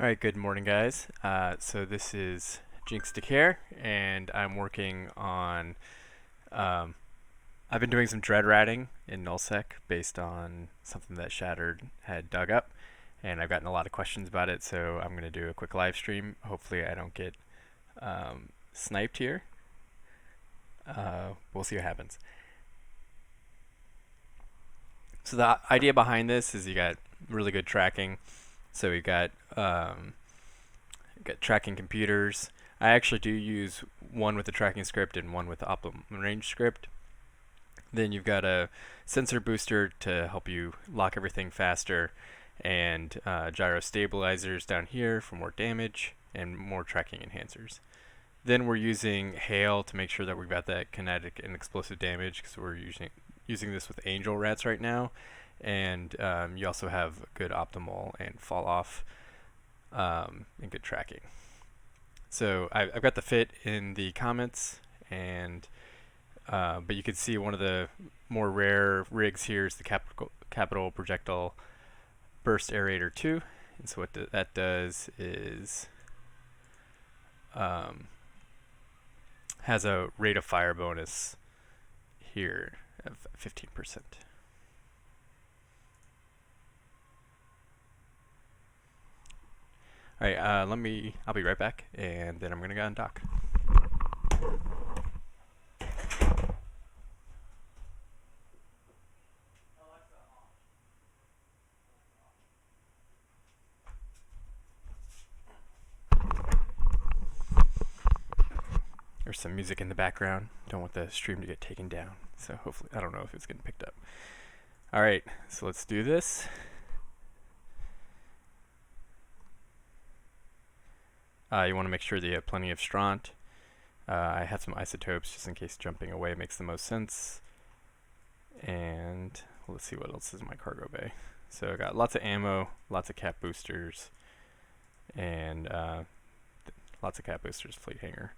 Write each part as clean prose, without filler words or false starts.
Alright, good morning guys. So this is Jinx De'Caire, and I'm working on, um, I've been doing some dread ratting in Nullsec based on something that Shattered had dug up, and I've gotten a lot of questions about it, so I'm going to do a quick live stream. Hopefully I don't get sniped here. We'll see what happens. So the idea behind this is you got really good tracking. So we got tracking computers. I actually do use one with the tracking script and one with the optimum range script. Then you've got a sensor booster to help you lock everything faster, and Gyrostabilizers down here for more damage and more tracking enhancers. Then we're using hail to make sure that we've got that kinetic and explosive damage, because we're using this with angel rats right now. And you also have good optimal and fall off and good tracking. So I've got the fit in the comments, and but you can see one of the more rare rigs here is the Capital Projectile Burst Aerator 2. And so what that does is has a rate of fire bonus here of 15%. Alright, I'll be right back, and then I'm gonna go and dock. There's some music in the background. Don't want the stream to get taken down. So hopefully, I don't know if it's getting picked up. Alright, so let's do this. You want to make sure that you have plenty of Straunt. I have some isotopes just in case jumping away makes the most sense. And let's see what else is in my cargo bay. So I got lots of ammo, lots of cap boosters, and lots of cap boosters, fleet hanger.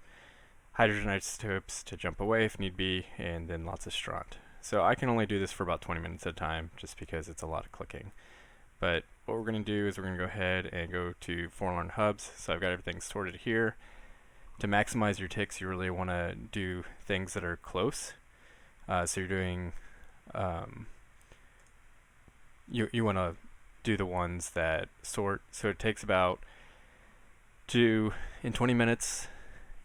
Hydrogen isotopes to jump away if need be, and then lots of Straunt. So I can only do this for about 20 minutes at a time, just because it's a lot of clicking. But what we're going to do is we're going to go ahead and go to Forlorn Hubs. So I've got everything sorted here. To maximize your ticks, you really want to do things that are close. So you're doing, you want to do the ones that sort. So it takes about in 20 minutes,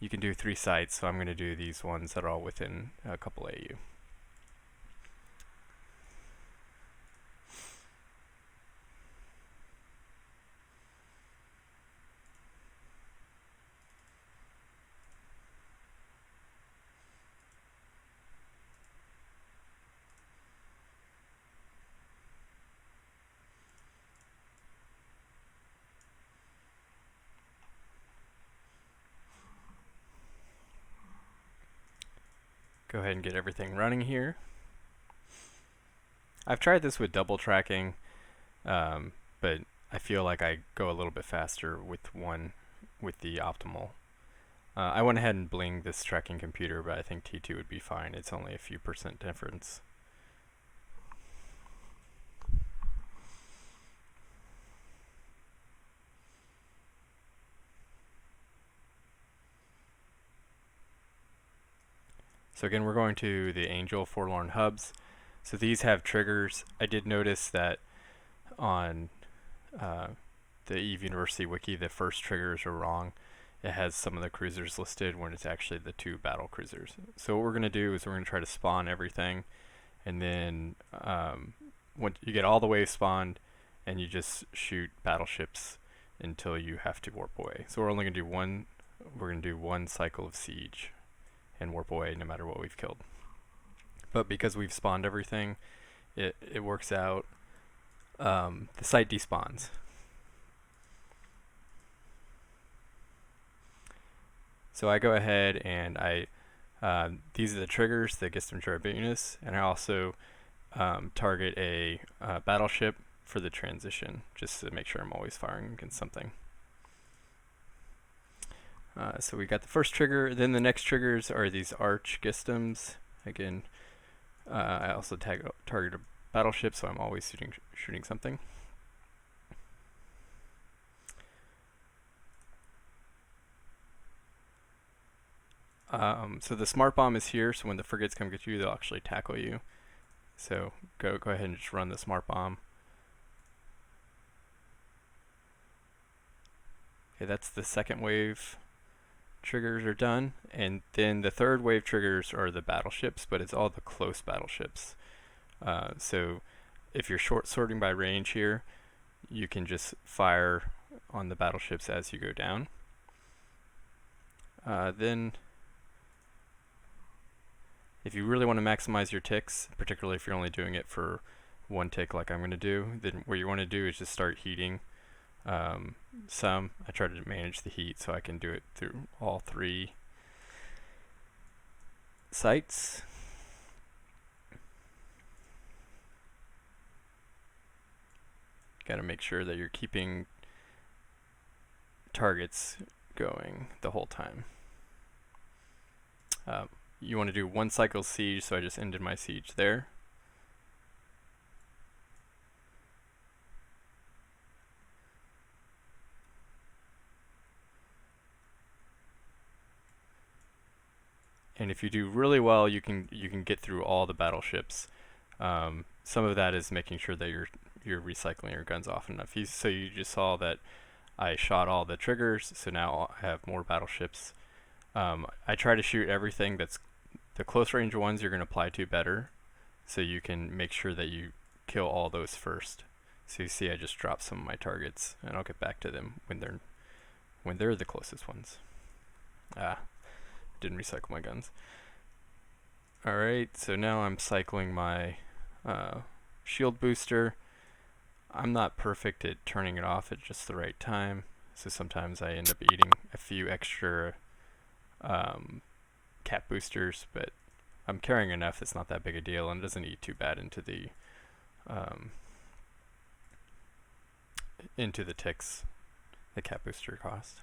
you can do 3 sites. So I'm going to do these ones that are all within a couple AU. Go ahead and get everything running here. I've tried this with double tracking, but I feel like I go a little bit faster with the optimal. I went ahead and blinged this tracking computer, but I think T2 would be fine. It's only a few % difference. So again, we're going to the Angel Forlorn Hubs. So these have triggers. I did notice that on the EVE University wiki, the first triggers are wrong. It has some of the cruisers listed when it's actually the 2 battle cruisers. So what we're going to do is we're going to try to spawn everything, and then when you get all the waves spawned, and you just shoot battleships until you have to warp away. So we're only going to do one cycle of siege and warp away no matter what we've killed. But because we've spawned everything, it works out. The site despawns. So I go ahead and these are the triggers that get some durability, and I also target a battleship for the transition, just to make sure I'm always firing against something. So we got the first trigger, then the next triggers are these arch gistums. Again, I also target a battleship, so I'm always shooting something. So the Smartbomb is here, so when the frigates come get you, they'll actually tackle you. So go ahead and just run the Smartbomb. Okay, that's the second wave triggers are done, and then the third wave triggers are the battleships, but it's all the close battleships. So if you're short sorting by range here, you can just fire on the battleships as you go down. Then if you really want to maximize your ticks, particularly if you're only doing it for one tick like I'm going to do, then what you want to do is just start heating some. I try to manage the heat so I can do it through all 3 sites. Got to make sure that you're keeping targets going the whole time. You want to do 1 cycle siege, so I just ended my siege there. And if you do really well, you can get through all the battleships. Some of that is making sure that you're recycling your guns often enough. So you just saw that I shot all the triggers, so now I have more battleships. I try to shoot everything that's the close range ones you're going to apply to better, so you can make sure that you kill all those first. So you see I just dropped some of my targets, and I'll get back to them when they're the closest ones. Didn't recycle my guns. Alright, so now I'm cycling my shield booster. I'm not perfect at turning it off at just the right time, so sometimes I end up eating a few extra cap boosters, but I'm carrying enough, it's not that big a deal, and it doesn't eat too bad into the ticks, the cap booster cost.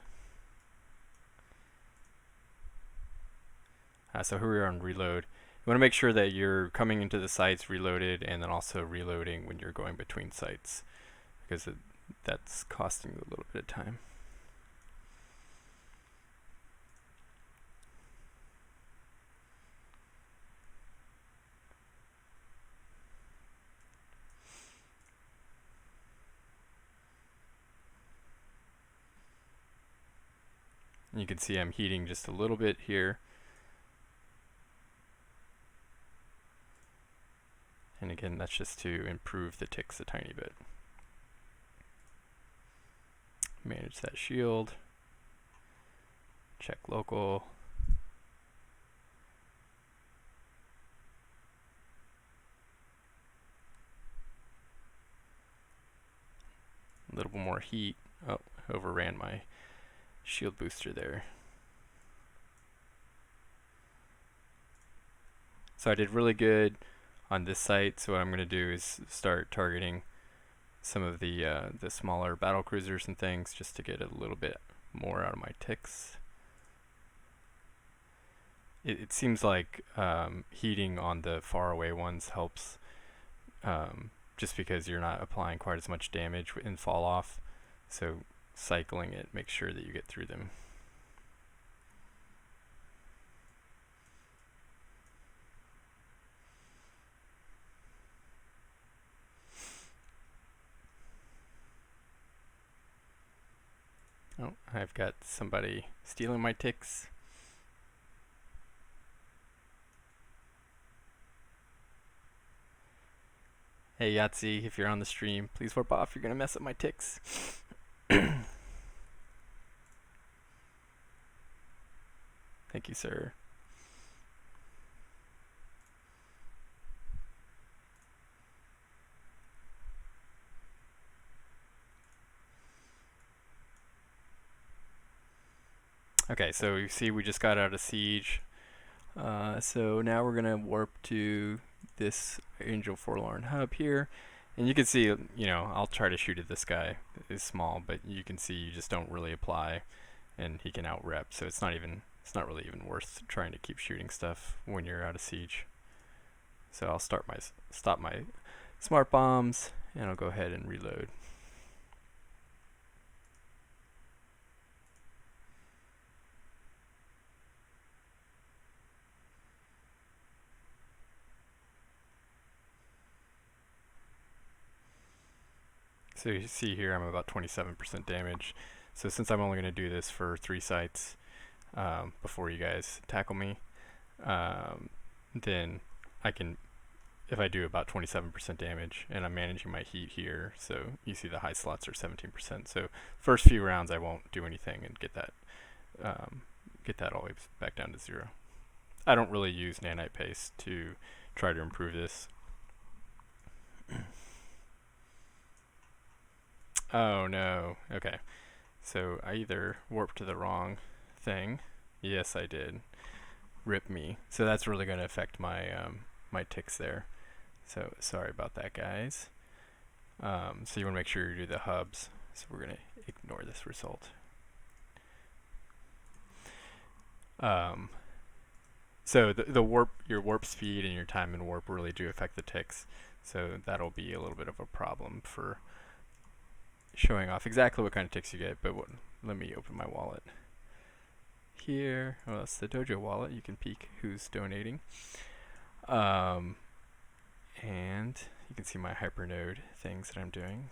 So here we are on reload. You want to make sure that you're coming into the sites reloaded, and then also reloading when you're going between sites, because that's costing you a little bit of time. You can see I'm heating just a little bit here. And again, that's just to improve the ticks a tiny bit. Manage that shield. Check local. A little bit more heat. Oh, overran my shield booster there. So I did really good on this site, so what I'm going to do is start targeting some of the smaller battle cruisers and things, just to get a little bit more out of my ticks. It seems like heating on the far away ones helps, just because you're not applying quite as much damage in fall off, so cycling it makes sure that you get through them. Oh, I've got somebody stealing my ticks. Hey Yahtzee, if you're on the stream, please warp off, you're gonna mess up my ticks. Thank you, sir. Okay, so you see we just got out of siege. So now we're gonna warp to this Angel Forlorn Hub here. And you can see, you know, I'll try to shoot at this guy. It's small, but you can see you just don't really apply, and he can out-rep, so it's not really even worth trying to keep shooting stuff when you're out of siege. So I'll stop my smart bombs, and I'll go ahead and reload. So you see here I'm about 27% damage. So since I'm only going to do this for 3 sites before you guys tackle me, then I can, if I do about 27% damage, and I'm managing my heat here, so you see the high slots are 17%. So first few rounds I won't do anything and get that all the way back down to 0. I don't really use nanite paste to try to improve this. Oh no. Okay. So I either warped to the wrong thing. Yes, I did. Rip me. So that's really going to affect my my ticks there. So sorry about that, guys. So you want to make sure you do the hubs. So we're going to ignore this result. So the warp, your warp speed and your time in warp really do affect the ticks. So that'll be a little bit of a problem for showing off exactly what kind of ticks you get. But let me open my wallet here. Oh, that's the Dojo wallet. You can peek who's donating. And you can see my hypernode things that I'm doing.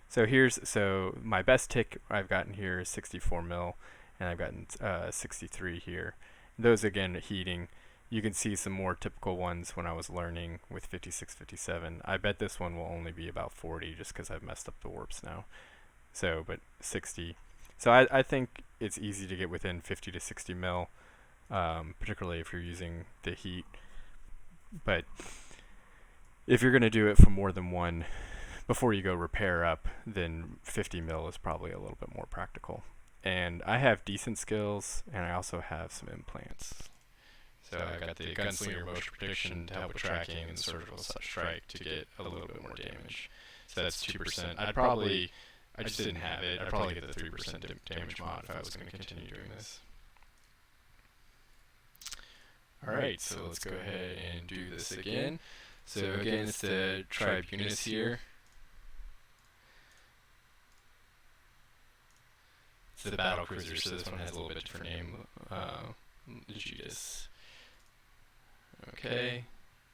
So my best tick I've gotten here is 64 mil, and I've gotten 63 here. Those again heating. You can see some more typical ones when I was learning with 56, 57. I bet this one will only be about 40 just because I've messed up the warps now. So, but 60. So I think it's easy to get within 50 to 60 mil, particularly if you're using the heat. But if you're going to do it for more than one before you go repair up, then 50 mil is probably a little bit more practical. And I have decent skills, and I also have some implants. So I got the Gunslinger motion prediction to help with tracking and surgical strike to get a little bit more damage. So that's 2%. I just didn't have it. I'd probably get the 3% damage mod if I was going to continue doing this. Alright, so let's go ahead and do this again. So again, it's the Tribunus here. It's the battle cruiser, so this one has a little bit different name. Judas. Okay.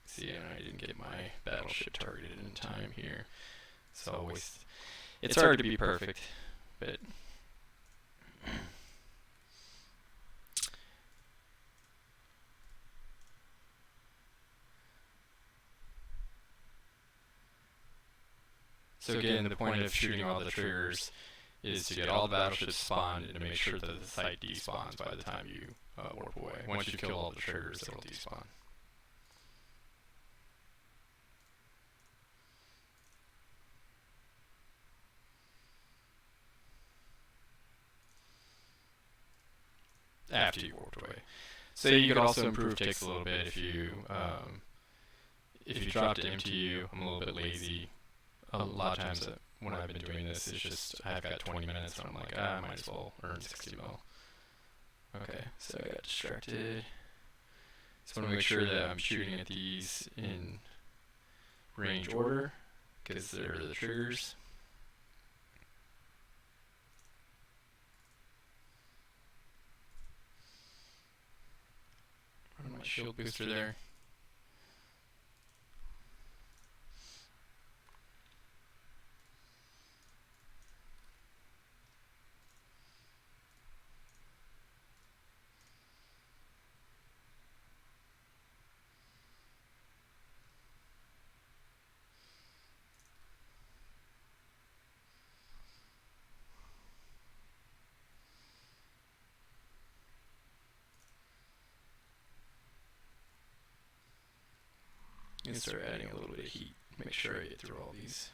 See, I didn't get my battleship targeted in time here. So it's hard to be perfect, but so again, the point of shooting all the triggers is to get all the battleships spawned and to make sure that the site despawns by the time you warp away. Once you kill all the triggers, it'll despawn. After you warped away. So you could also improve ticks a little bit if you drop to MTU. I'm a little bit lazy. A lot of times when I've been doing this, it's just I've got 20 minutes and I'm like, I might as well earn 60 mil. Okay, so I got distracted. So I want to make sure that I'm shooting at these in range order because they're the triggers. Run my shield booster there. And start adding a little bit of heat. Make sure I get through all these.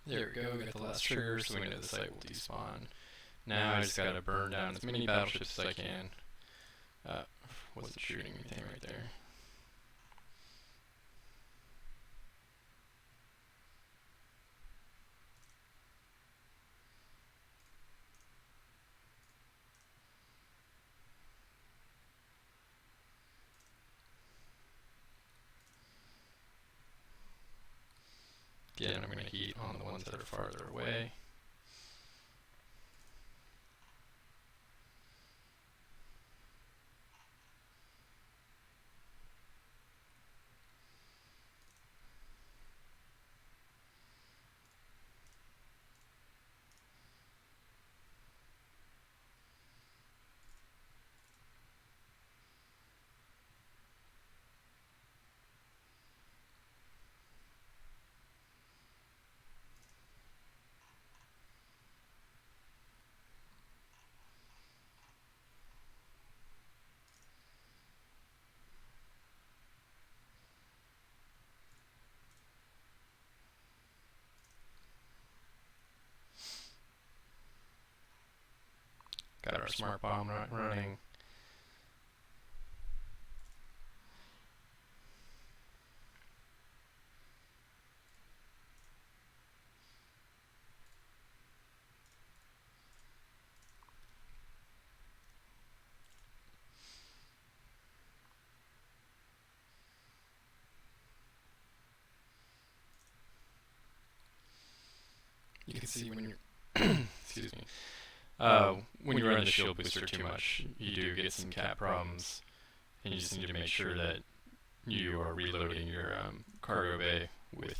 There we go, got the last trigger, so we know the site will despawn. Now I just gotta burn down as many battleships as I can. Wasn't shooting anything right there. Again, I'm going to heat on the ones that are farther away. Got our Smartbomb running. You can see when you're excuse me. When you run the shield booster too much, you do get some cap problems, and you just need to make sure that you are reloading your cargo bay with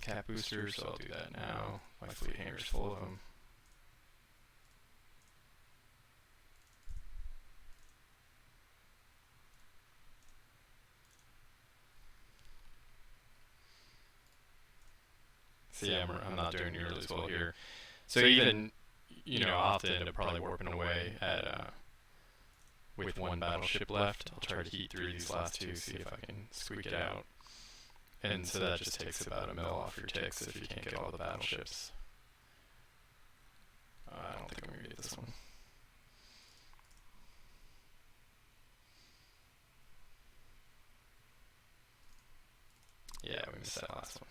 cap boosters. So I'll do that now. My fleet hangar's full of them. So yeah, I'm not doing nearly as well here. So even, I'll have to end up probably warping away at with one battleship left. I'll try to heat through these last two, see if I can squeak it out. And so that just takes about a mil off your ticks if you can't get all the battleships. I don't think I'm going to get this one. Yeah, we missed that last one.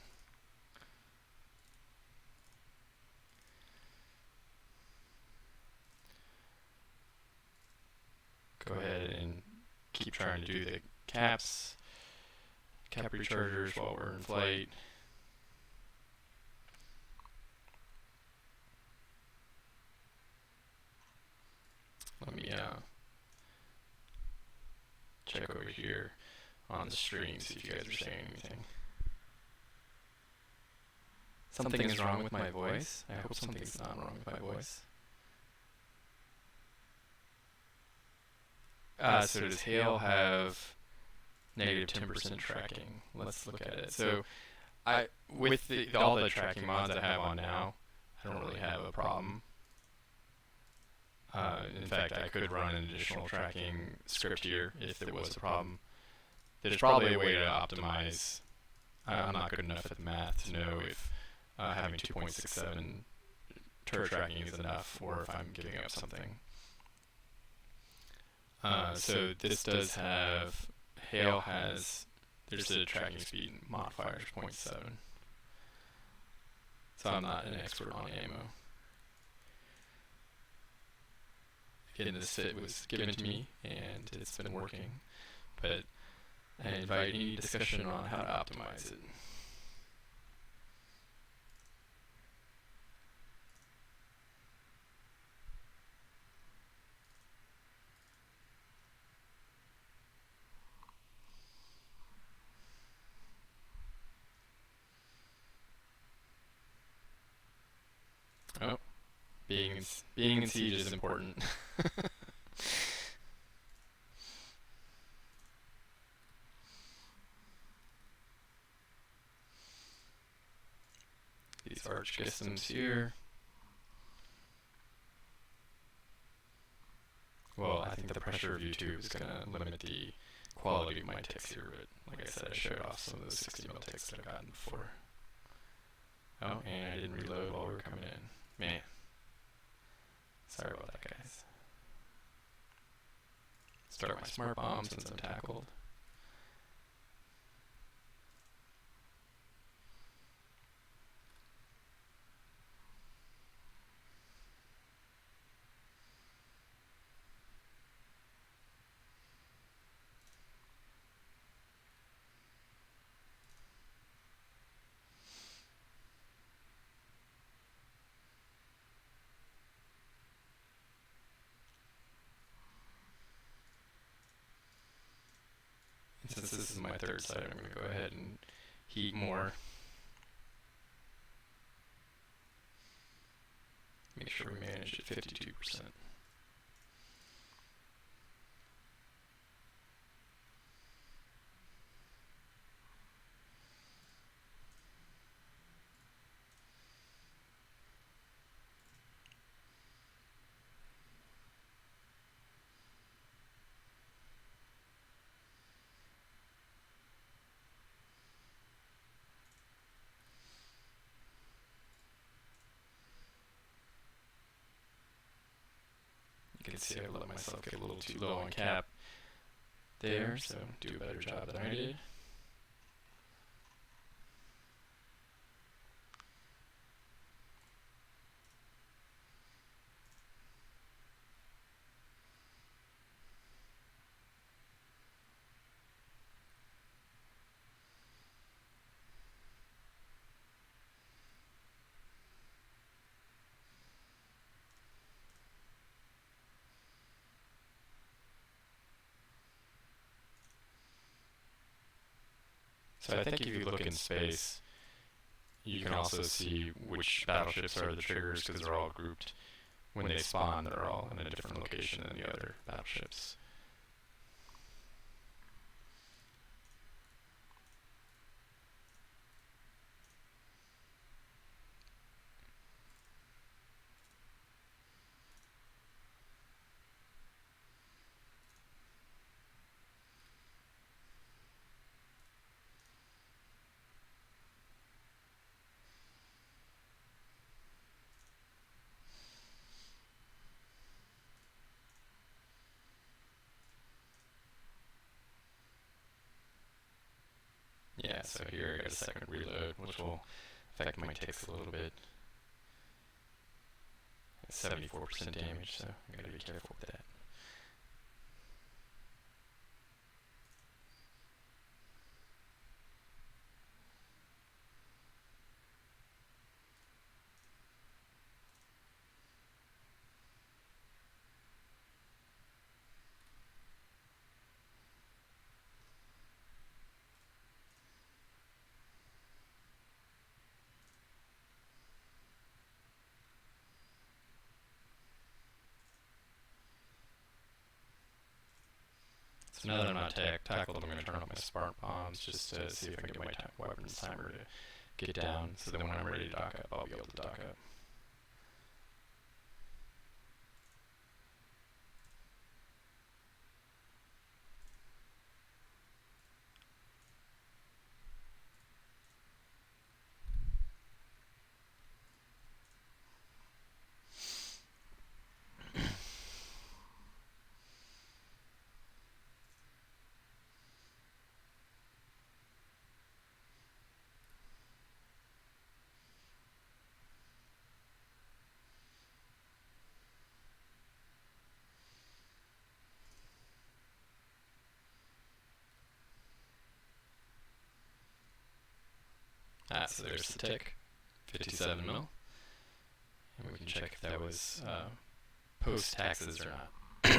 Go ahead and keep trying to do the cap rechargers while we're in flight. Let me check over here on the stream, see if you guys are saying anything. Something is wrong with my voice? I hope something's not wrong with my voice. So does Hail have negative 10% tracking? Let's look at it. So with all the tracking mods I have on now, I don't really have a problem. In fact, I could run an additional tracking script here if there was a problem. There's probably a way to optimize. I'm not good enough at the math to know if having 2.67 turret tracking is enough or if I'm giving up something. So this does have, Hail has, there's a tracking speed modifier, 0.7. So I'm not an expert on ammo. Again, this fit was given to me and it's been working, but I invite any discussion on how to optimize it. Oh, being in siege is important. These arch systems here. Well, I think the pressure of YouTube is going to limit the quality of my ticks here, but like I said, I showed off some of those 60 mil ticks that I've gotten before. Oh, and I didn't reload while we were coming in. Man. Sorry about that, guys. Start my smart bomb since I'm tackled. since this is my third site, I'm going to go ahead and heat more. Make sure we manage at 52%. You can see I let myself get a little too low on cap there, so do a better job than I did. So I think if you look in space, you can also see which battleships are the triggers because they're all grouped. When they spawn, they're all in a different location than the other battleships. Yeah, so here I got a second reload, which will affect my ticks a little bit. 74% damage, so I gotta be careful with that. So now that I'm not tackled, I'm going to turn off my Smartbombs just to see if I can get my weapons timer to get down, so then when I'm ready to dock up, I'll be able to dock up. So there's the tick, 57 mil. And we can check if that was post-taxes or not.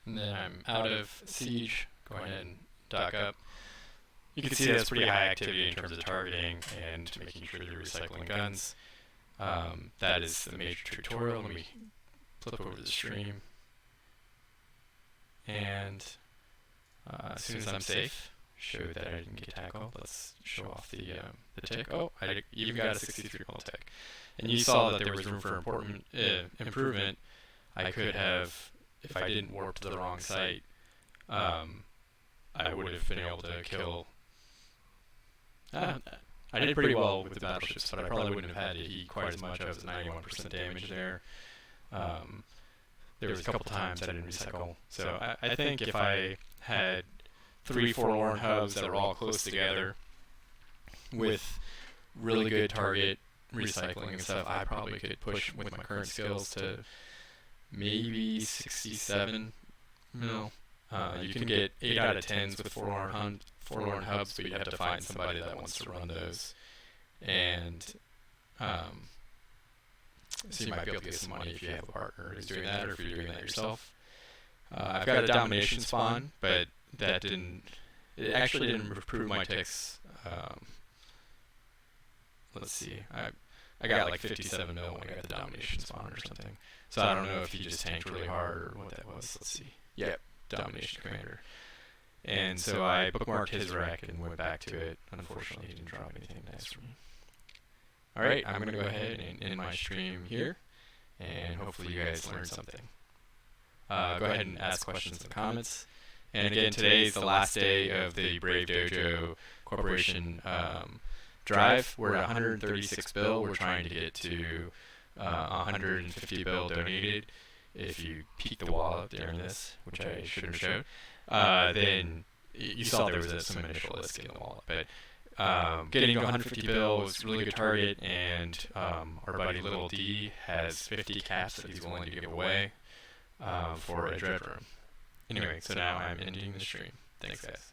And then I'm out of siege, go ahead and dock up. You can see that's pretty high activity in terms of targeting and making sure they're recycling guns. That is the major tutorial. Let me flip over the stream. And as soon as I'm safe, show that I didn't get tackled. Let's show off the tick. Oh, I even got a 63 mil tick. And you saw that there was room for improvement. I could have, if I didn't warp to the wrong site, I would have been able to kill. I did pretty well with the battleships, but I probably wouldn't have had to heat quite as much. I was at 91% damage there. There was a couple times I didn't recycle. So I think if I had 3 Forlorn Hubs that were all close together with really good target recycling and stuff, I probably could push with my current skills to maybe 67 mil. You can get 8 out of 10s with Forlorn Hubs, but you have to find somebody that wants to run those. And so you might be able to get some money if you have a partner who's doing that, or if you're doing that yourself. I've got a domination spawn, but that it actually didn't improve my ticks. Let's see, I got like 57 mil when I got the domination spawn or something. So I don't know if he just tanked really hard or what that was. Let's see. Yep, domination commander. And so I bookmarked his rack and went back to it. Unfortunately, he didn't drop anything nice for me. Alright, I'm going to go ahead and end my stream here, and hopefully you guys learned something. Go ahead and ask questions in the comments. And again, today is the last day of the Brave Dojo Corporation drive. We're at 136 bill. We're trying to get to 150 bill donated. If you peek the wallet during this, which I shouldn't have showed, then you saw there was some initial list in the wallet. But getting to 150 bill was a really good target, and our buddy Little D has 50 caps that he's willing to give away for a Dread Room. Anyway, so now I'm ending the stream. Thanks, guys.